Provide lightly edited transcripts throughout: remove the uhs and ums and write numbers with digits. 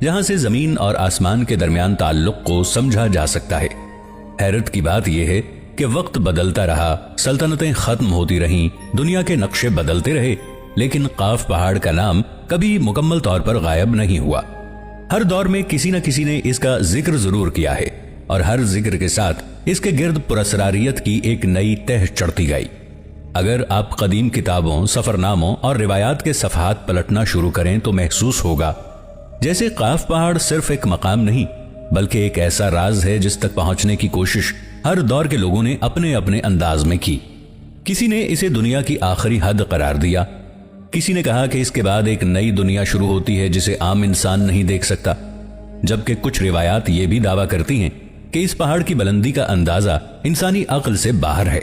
جہاں سے زمین اور آسمان کے درمیان تعلق کو سمجھا جا سکتا ہے۔ حیرت کی بات یہ ہے کہ وقت بدلتا رہا، سلطنتیں ختم ہوتی رہیں، دنیا کے نقشے بدلتے رہے، لیکن قاف پہاڑ کا نام کبھی مکمل طور پر غائب نہیں ہوا۔ ہر دور میں کسی نہ کسی نے اس کا ذکر ضرور کیا ہے، اور ہر ذکر کے ساتھ اس کے گرد پراسراریت کی ایک نئی تہ چڑھتی گئی۔ اگر آپ قدیم کتابوں، سفرناموں اور روایات کے صفحات پلٹنا شروع کریں تو محسوس ہوگا جیسے قاف پہاڑ صرف ایک مقام نہیں بلکہ ایک ایسا راز ہے جس تک پہنچنے کی کوشش ہر دور کے لوگوں نے اپنے اپنے انداز میں کی۔ کسی نے اسے دنیا کی آخری حد قرار دیا، کسی نے کہا کہ اس کے بعد ایک نئی دنیا شروع ہوتی ہے جسے عام انسان نہیں دیکھ سکتا، جبکہ کچھ روایات یہ بھی دعویٰ کرتی ہیں کہ اس پہاڑ کی بلندی کا اندازہ انسانی عقل سے باہر ہے۔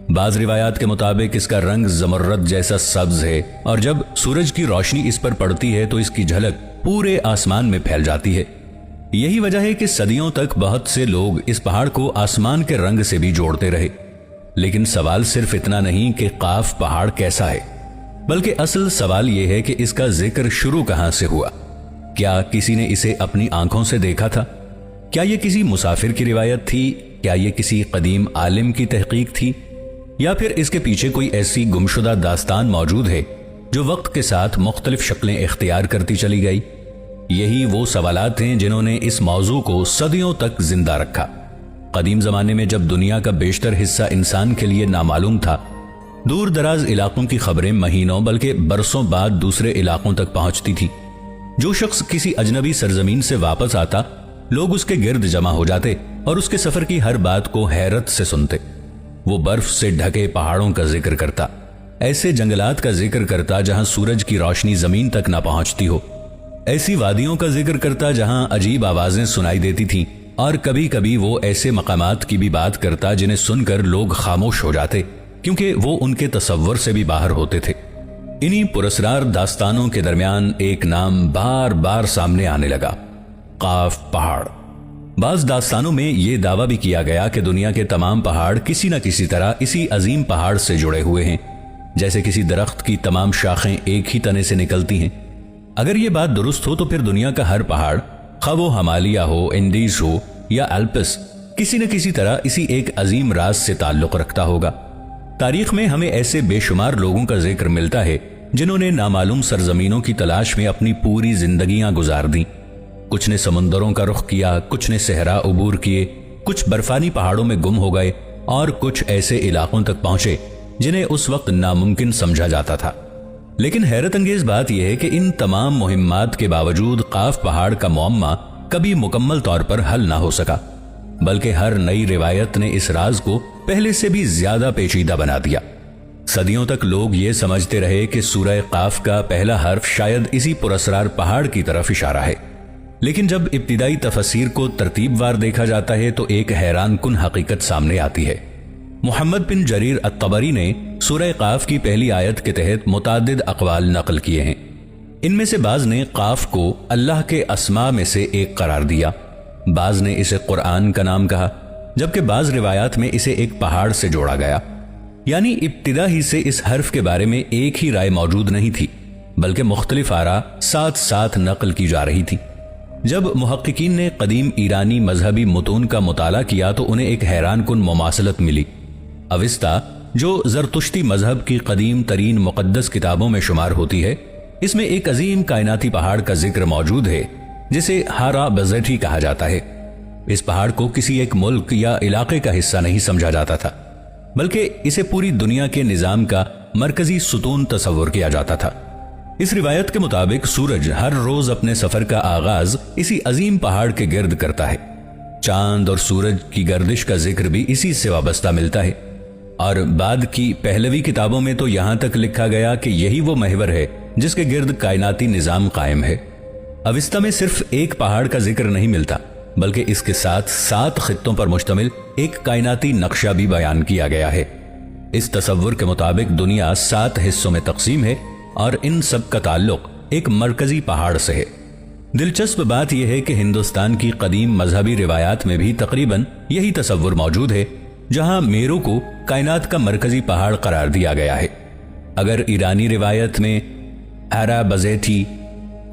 بعض روایات کے مطابق اس کا رنگ زمرد جیسا سبز ہے، اور جب سورج کی روشنی اس پر پڑتی ہے تو اس کی جھلک پورے آسمان میں پھیل جاتی ہے۔ یہی وجہ ہے کہ صدیوں تک بہت سے لوگ اس پہاڑ کو آسمان کے رنگ سے بھی جوڑتے رہے۔ لیکن سوال صرف اتنا نہیں کہ قاف پہاڑ کیسا ہے، بلکہ اصل سوال یہ ہے کہ اس کا ذکر شروع کہاں سے ہوا۔ کیا کسی نے اسے اپنی آنکھوں سے دیکھا تھا؟ کیا یہ کسی مسافر کی روایت تھی؟ کیا یہ کسی قدیم عالم کی تحقیق تھی؟ یا پھر اس کے پیچھے کوئی ایسی گمشدہ داستان موجود ہے جو وقت کے ساتھ مختلف شکلیں اختیار کرتی چلی گئی؟ یہی وہ سوالات ہیں جنہوں نے اس موضوع کو صدیوں تک زندہ رکھا۔ قدیم زمانے میں جب دنیا کا بیشتر حصہ انسان کے لیے نامعلوم تھا، دور دراز علاقوں کی خبریں مہینوں بلکہ برسوں بعد دوسرے علاقوں تک پہنچتی تھی۔ جو شخص کسی اجنبی سرزمین سے واپس آتا، لوگ اس کے گرد جمع ہو جاتے اور اس کے سفر کی ہر بات کو حیرت سے سنتے۔ وہ برف سے ڈھکے پہاڑوں کا ذکر کرتا، ایسے جنگلات کا ذکر کرتا جہاں سورج کی روشنی زمین تک نہ پہنچتی ہو، ایسی وادیوں کا ذکر کرتا جہاں عجیب آوازیں سنائی دیتی تھیں، اور کبھی کبھی وہ ایسے مقامات کی بھی بات کرتا جنہیں سن کر لوگ خاموش ہو جاتے کیونکہ وہ ان کے تصور سے بھی باہر ہوتے تھے۔ انہی پراسرار داستانوں کے درمیان ایک نام بار بار سامنے آنے لگا، قاف پہاڑ۔ بعض داستانوں میں یہ دعویٰ بھی کیا گیا کہ دنیا کے تمام پہاڑ کسی نہ کسی طرح اسی عظیم پہاڑ سے جڑے ہوئے ہیں، جیسے کسی درخت کی تمام شاخیں ایک ہی تنے سے نکلتی ہیں۔ اگر یہ بات درست ہو تو پھر دنیا کا ہر پہاڑ، خواہ وہ ہمالیہ ہو، انڈیز ہو یا الپس، کسی نہ کسی طرح اسی ایک عظیم راز سے تعلق رکھتا ہوگا۔ تاریخ میں ہمیں ایسے بے شمار لوگوں کا ذکر ملتا ہے جنہوں نے نامعلوم سرزمینوں کی تلاش میں اپنی پوری زندگیاں گزار دیں۔ کچھ نے سمندروں کا رخ کیا، کچھ نے صحرا عبور کیے، کچھ برفانی پہاڑوں میں گم ہو گئے، اور کچھ ایسے علاقوں تک پہنچے جنہیں اس وقت ناممکن سمجھا جاتا تھا۔ لیکن حیرت انگیز بات یہ ہے کہ ان تمام مہمات کے باوجود قاف پہاڑ کا معمہ کبھی مکمل طور پر حل نہ ہو سکا، بلکہ ہر نئی روایت نے اس راز کو پہلے سے بھی زیادہ پیچیدہ بنا دیا۔ صدیوں تک لوگ یہ سمجھتے رہے کہ سورہ قاف کا پہلا حرف شاید اسی پراسرار پہاڑ کی طرف اشارہ ہے، لیکن جب ابتدائی تفسیر کو ترتیب وار دیکھا جاتا ہے تو ایک حیران کن حقیقت سامنے آتی ہے۔ محمد بن جریر الطبری نے سورہ قاف کی پہلی آیت کے تحت متعدد اقوال نقل کیے ہیں۔ ان میں سے بعض نے قاف کو اللہ کے اسماء میں سے ایک قرار دیا، بعض نے اسے قرآن کا نام کہا، جبکہ بعض روایات میں اسے ایک پہاڑ سے جوڑا گیا۔ یعنی ابتدا ہی سے اس حرف کے بارے میں ایک ہی رائے موجود نہیں تھی، بلکہ مختلف آراء ساتھ ساتھ نقل کی جا رہی تھی۔ جب محققین نے قدیم ایرانی مذہبی متون کا مطالعہ کیا تو انہیں ایک حیران کن مماثلت ملی۔ اوستا، جو زرتشتی مذہب کی قدیم ترین مقدس کتابوں میں شمار ہوتی ہے، اس میں ایک عظیم کائناتی پہاڑ کا ذکر موجود ہے جسے ہارا بزیٹی کہا جاتا ہے۔ اس پہاڑ کو کسی ایک ملک یا علاقے کا حصہ نہیں سمجھا جاتا تھا، بلکہ اسے پوری دنیا کے نظام کا مرکزی ستون تصور کیا جاتا تھا۔ اس روایت کے مطابق سورج ہر روز اپنے سفر کا آغاز اسی عظیم پہاڑ کے گرد کرتا ہے۔ چاند اور سورج کی گردش کا ذکر بھی اسی سے وابستہ ملتا ہے، اور بعد کی پہلوی کتابوں میں تو یہاں تک لکھا گیا کہ یہی وہ محور ہے جس کے گرد کائناتی نظام قائم ہے۔ اوستا میں صرف ایک پہاڑ کا ذکر نہیں ملتا، بلکہ اس کے ساتھ 7 خطوں پر مشتمل ایک کائناتی نقشہ بھی بیان کیا گیا ہے۔ اس تصور کے مطابق دنیا 7 حصوں میں تقسیم ہے، اور ان سب کا تعلق ایک مرکزی پہاڑ سے ہے۔ دلچسپ بات یہ ہے کہ ہندوستان کی قدیم مذہبی روایات میں بھی تقریباً یہی تصور موجود ہے، جہاں میرو کو کائنات کا مرکزی پہاڑ قرار دیا گیا ہے۔ اگر ایرانی روایت میں ہارا بزیٹی،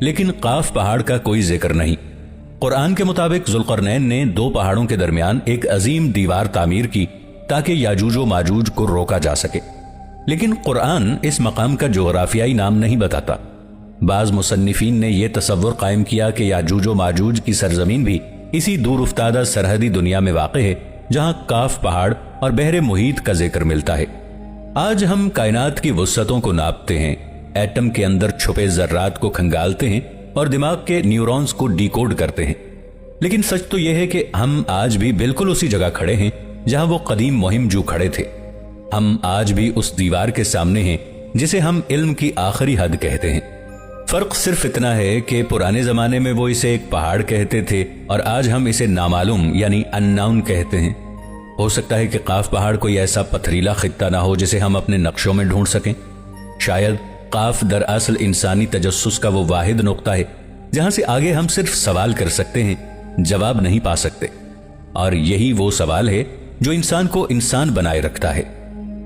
لیکن قاف پہاڑ کا کوئی ذکر نہیں۔ قرآن کے مطابق ذوالقرنین نے 2 پہاڑوں کے درمیان ایک عظیم دیوار تعمیر کی تاکہ یاجوج و ماجوج کو روکا جا سکے، لیکن قرآن اس مقام کا جغرافیائی نام نہیں بتاتا۔ بعض مصنفین نے یہ تصور قائم کیا کہ یاجوج و ماجوج کی سرزمین بھی اسی دور افتادہ سرحدی دنیا میں واقع ہے جہاں کاف پہاڑ اور بحر محیط کا ذکر ملتا ہے۔ آج ہم کائنات کی وسعتوں کو ناپتے ہیں، ایٹم کے اندر چھپے ذرات کو کھنگالتے ہیں اور دماغ کے نیورونز کو ڈیکوڈ کرتے ہیں، لیکن سچ تو یہ ہے کہ ہم آج بھی بالکل اسی جگہ کھڑے ہیں جہاں وہ قدیم مہم جو کھڑے تھے۔ ہم آج بھی اس دیوار کے سامنے ہیں جسے ہم علم کی آخری حد کہتے ہیں۔ فرق صرف اتنا ہے کہ پرانے زمانے میں وہ اسے ایک پہاڑ کہتے تھے اور آج ہم اسے نامعلوم یعنی انناؤن کہتے ہیں۔ ہو سکتا ہے کہ قاف پہاڑ کوئی ایسا پتھریلا خطہ نہ ہو جسے ہم اپنے نقشوں میں ڈھونڈ سکیں۔ شاید قاف دراصل انسانی تجسس کا وہ واحد نقطہ ہے جہاں سے آگے ہم صرف سوال کر سکتے ہیں، جواب نہیں پا سکتے، اور یہی وہ سوال ہے جو انسان کو انسان بنائے رکھتا ہے۔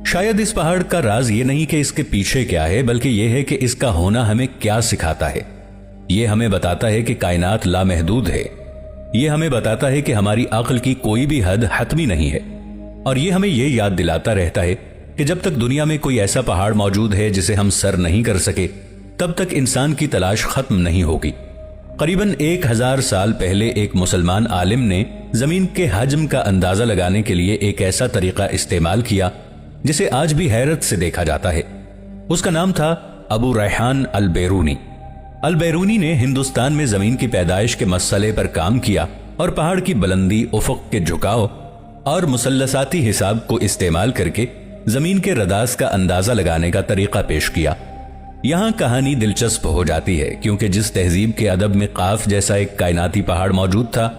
شاید اس پہاڑ کا راز یہ نہیں کہ اس کے پیچھے کیا ہے، بلکہ یہ ہے کہ اس کا ہونا ہمیں کیا سکھاتا ہے۔ یہ ہمیں بتاتا ہے کہ کائنات لامحدود ہے، یہ ہمیں بتاتا ہے کہ ہماری عقل کی کوئی بھی حد حتمی نہیں ہے، اور یہ ہمیں یہ یاد دلاتا رہتا ہے کہ جب تک دنیا میں کوئی ایسا پہاڑ موجود ہے جسے ہم سر نہیں کر سکے، تب تک انسان کی تلاش ختم نہیں ہوگی۔ قریباً 1000 سال پہلے ایک مسلمان عالم نے زمین کے حجم کا اندازہ لگانے کے لیے ایک ایسا طریقہ استعمال کیا جسے آج بھی حیرت سے دیکھا جاتا ہے۔ اس کا نام تھا ابو ریحان البیرونی۔ البیرونی نے ہندوستان میں زمین کی پیدائش کے مسئلے پر کام کیا اور پہاڑ کی بلندی، افق کے جھکاؤ اور مثلثاتی حساب کو استعمال کر کے زمین کے رداز کا اندازہ لگانے کا طریقہ پیش کیا۔ یہاں کہانی دلچسپ ہو جاتی ہے کیونکہ جس تہذیب کے ادب میں قاف جیسا ایک کائناتی پہاڑ موجود تھا،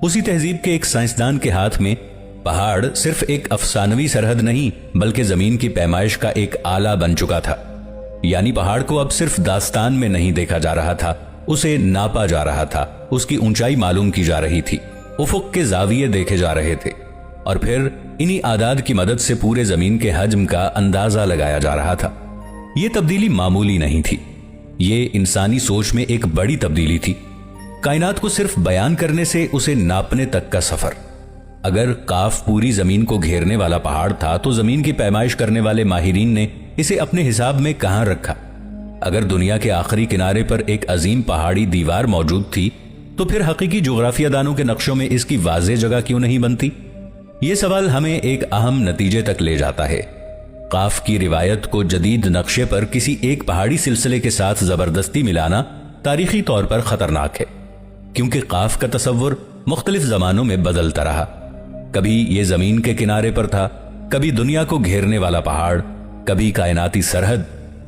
اسی تہذیب کے ایک سائنسدان کے ہاتھ میں پہاڑ صرف ایک افسانوی سرحد نہیں بلکہ زمین کی پیمائش کا ایک آلہ بن چکا تھا۔ یعنی پہاڑ کو اب صرف داستان میں نہیں دیکھا جا رہا تھا، اسے ناپا جا رہا تھا، اس کی اونچائی معلوم کی جا رہی تھی، افق کے زاویے دیکھے جا رہے تھے، اور پھر انہی اعداد کی مدد سے پورے زمین کے حجم کا اندازہ لگایا جا رہا تھا۔ یہ تبدیلی معمولی نہیں تھی، یہ انسانی سوچ میں ایک بڑی تبدیلی تھی۔ کائنات کو صرف بیان کرنے سے اسے ناپنے تک کا سفر۔ اگر کاف پوری زمین کو گھیرنے والا پہاڑ تھا تو زمین کی پیمائش کرنے والے ماہرین نے اسے اپنے حساب میں کہاں رکھا؟ اگر دنیا کے آخری کنارے پر ایک عظیم پہاڑی دیوار موجود تھی تو پھر حقیقی جغرافیہ دانوں کے نقشوں میں اس کی واضح جگہ کیوں نہیں بنتی؟ یہ سوال ہمیں ایک اہم نتیجے تک لے جاتا ہے۔ قاف کی روایت کو جدید نقشے پر کسی ایک پہاڑی سلسلے کے ساتھ زبردستی ملانا تاریخی طور پر خطرناک ہے، کیونکہ قاف کا تصور مختلف زمانوں میں بدلتا رہا۔ کبھی یہ زمین کے کنارے پر تھا، کبھی دنیا کو گھیرنے والا پہاڑ، کبھی کائناتی سرحد،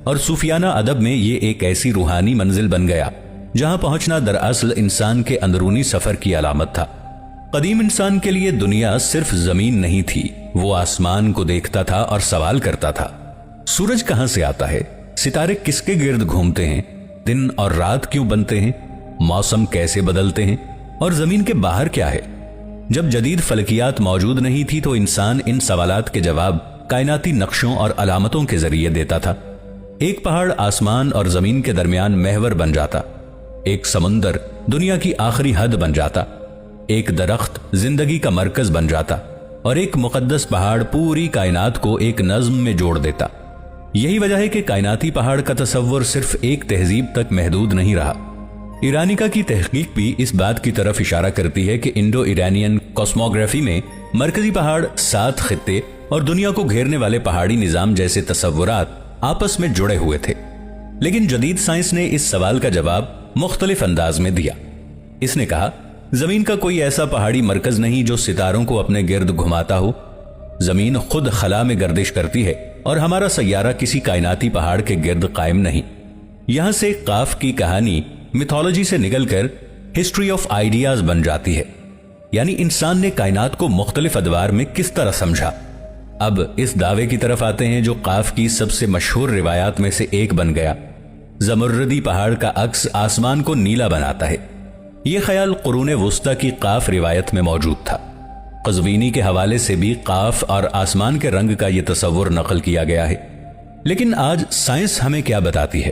اور صوفیانہ ادب میں یہ ایک ایسی روحانی منزل بن گیا جہاں پہنچنا دراصل انسان کے اندرونی سفر کی علامت تھا۔ قدیم انسان کے لیے دنیا صرف زمین نہیں تھی، وہ آسمان کو دیکھتا تھا اور سوال کرتا تھا، سورج کہاں سے آتا ہے؟ ستارے کس کے گرد گھومتے ہیں؟ دن اور رات کیوں بنتے ہیں؟ موسم کیسے بدلتے ہیں؟ اور زمین کے باہر کیا ہے؟ جب جدید فلکیات موجود نہیں تھی تو انسان ان سوالات کے جواب کائناتی نقشوں اور علامتوں کے ذریعے دیتا تھا۔ ایک پہاڑ آسمان اور زمین کے درمیان محور بن جاتا، ایک سمندر دنیا کی آخری حد بن جاتا، ایک درخت زندگی کا مرکز بن جاتا، اور ایک مقدس پہاڑ پوری کائنات کو ایک نظم میں جوڑ دیتا۔ یہی وجہ ہے کہ کائناتی پہاڑ کا تصور صرف ایک تہذیب تک محدود نہیں رہا۔ ایرانیکا کی تحقیق بھی اس بات کی طرف اشارہ کرتی ہے کہ انڈو ایرانین کاسموگرافی میں مرکزی پہاڑ 7 خطے اور دنیا کو گھیرنے والے پہاڑی نظام جیسے تصورات آپس میں جڑے ہوئے تھے۔ لیکن جدید سائنس نے اس سوال کا جواب مختلف انداز میں دیا۔ اس نے کہا، زمین کا کوئی ایسا پہاڑی مرکز نہیں جو ستاروں کو اپنے گرد گھماتا ہو۔ زمین خود خلا میں گردش کرتی ہے اور ہمارا سیارہ کسی کائناتی پہاڑ کے گرد قائم نہیں۔ یہاں سے قاف کی کہانی میتھولوجی سے نکل کر ہسٹری آف آئیڈیاز بن جاتی ہے، یعنی انسان نے کائنات کو مختلف ادوار میں کس طرح سمجھا۔ اب اس دعوے کی طرف آتے ہیں جو قاف کی سب سے مشہور روایات میں سے ایک بن گیا۔ زمردی پہاڑ کا عکس آسمان کو نیلا بناتا ہے۔ یہ خیال قرون وسطی کی قاف روایت میں موجود تھا۔ قزوینی کے حوالے سے بھی قاف اور آسمان کے رنگ کا یہ تصور نقل کیا گیا ہے۔ لیکن آج سائنس ہمیں کیا بتاتی ہے؟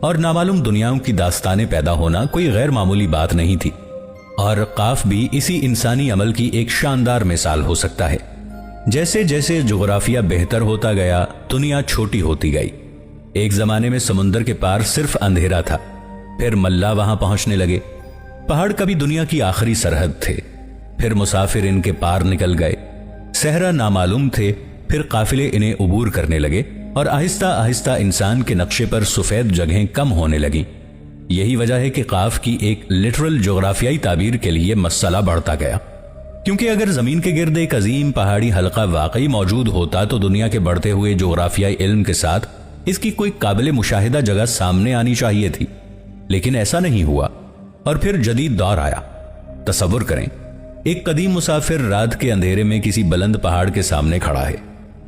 اور نامعلوم دنیاؤں کی داستانیں پیدا ہونا کوئی غیر معمولی بات نہیں تھی، اور قاف بھی اسی انسانی عمل کی ایک شاندار مثال ہو سکتا ہے۔ جیسے جیسے جغرافیہ بہتر ہوتا گیا، دنیا چھوٹی ہوتی گئی۔ ایک زمانے میں سمندر کے پار صرف اندھیرا تھا، پھر ملا وہاں پہنچنے لگے۔ پہاڑ کبھی دنیا کی آخری سرحد تھے، پھر مسافر ان کے پار نکل گئے۔ صحرا نامعلوم تھے، پھر قافلے انہیں عبور کرنے لگے، اور آہستہ آہستہ انسان کے نقشے پر سفید جگہیں کم ہونے لگیں۔ یہی وجہ ہے کہ قاف کی ایک لٹرل جغرافیائی تعبیر کے لیے مسئلہ بڑھتا گیا، کیونکہ اگر زمین کے گرد ایک عظیم پہاڑی حلقہ واقعی موجود ہوتا تو دنیا کے بڑھتے ہوئے جغرافیائی علم کے ساتھ اس کی کوئی قابل مشاہدہ جگہ سامنے آنی چاہیے تھی، لیکن ایسا نہیں ہوا۔ اور پھر جدید دور آیا۔ تصور کریں، ایک قدیم مسافر رات کے اندھیرے میں کسی بلند پہاڑ کے سامنے کھڑا ہے۔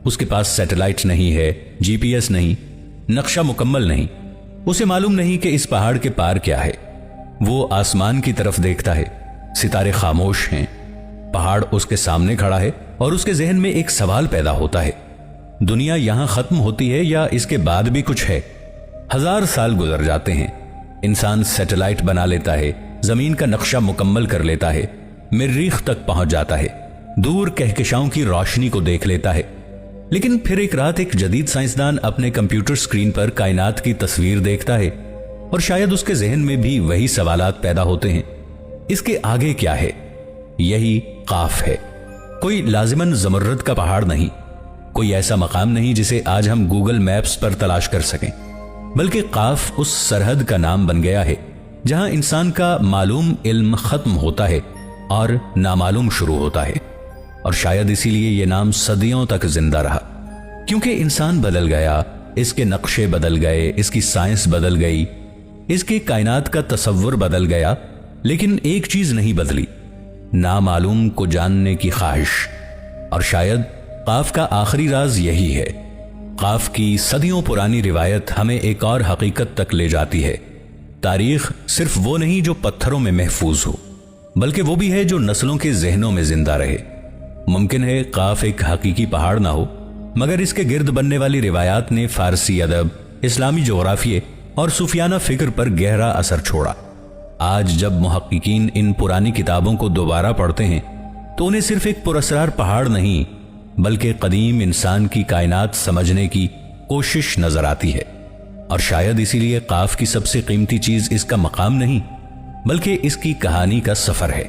اس کے پاس سیٹلائٹ نہیں ہے، جی پی ایس نہیں، نقشہ مکمل نہیں، اسے معلوم نہیں کہ اس پہاڑ کے پار کیا ہے۔ وہ آسمان کی طرف دیکھتا ہے، ستارے خاموش ہیں، پہاڑ اس کے سامنے کھڑا ہے، اور اس کے ذہن میں ایک سوال پیدا ہوتا ہے، دنیا یہاں ختم ہوتی ہے یا اس کے بعد بھی کچھ ہے؟ 1000 سال گزر جاتے ہیں، انسان سیٹلائٹ بنا لیتا ہے، زمین کا نقشہ مکمل کر لیتا ہے، مریخ تک پہنچ جاتا ہے، دور کہکشاؤں کی روشنی کو دیکھ لیتا ہے۔ لیکن پھر ایک رات ایک جدید سائنسدان اپنے کمپیوٹر سکرین پر کائنات کی تصویر دیکھتا ہے، اور شاید اس کے ذہن میں بھی وہی سوالات پیدا ہوتے ہیں، اس کے آگے کیا ہے؟ یہی قاف ہے۔ کوئی لازماً زمرد کا پہاڑ نہیں، کوئی ایسا مقام نہیں جسے آج ہم گوگل میپس پر تلاش کر سکیں، بلکہ قاف اس سرحد کا نام بن گیا ہے جہاں انسان کا معلوم علم ختم ہوتا ہے اور نامعلوم شروع ہوتا ہے۔ اور شاید اسی لیے یہ نام صدیوں تک زندہ رہا، کیونکہ انسان بدل گیا، اس کے نقشے بدل گئے، اس کی سائنس بدل گئی، اس کے کائنات کا تصور بدل گیا، لیکن ایک چیز نہیں بدلی، نامعلوم کو جاننے کی خواہش۔ اور شاید قاف کا آخری راز یہی ہے۔ قاف کی صدیوں پرانی روایت ہمیں ایک اور حقیقت تک لے جاتی ہے۔ تاریخ صرف وہ نہیں جو پتھروں میں محفوظ ہو، بلکہ وہ بھی ہے جو نسلوں کے ذہنوں میں زندہ رہے۔ ممکن ہے قاف ایک حقیقی پہاڑ نہ ہو، مگر اس کے گرد بننے والی روایات نے فارسی ادب، اسلامی جغرافیے اور صوفیانہ فکر پر گہرا اثر چھوڑا۔ آج جب محققین ان پرانی کتابوں کو دوبارہ پڑھتے ہیں تو انہیں صرف ایک پراسرار پہاڑ نہیں بلکہ قدیم انسان کی کائنات سمجھنے کی کوشش نظر آتی ہے۔ اور شاید اسی لیے قاف کی سب سے قیمتی چیز اس کا مقام نہیں بلکہ اس کی کہانی کا سفر ہے۔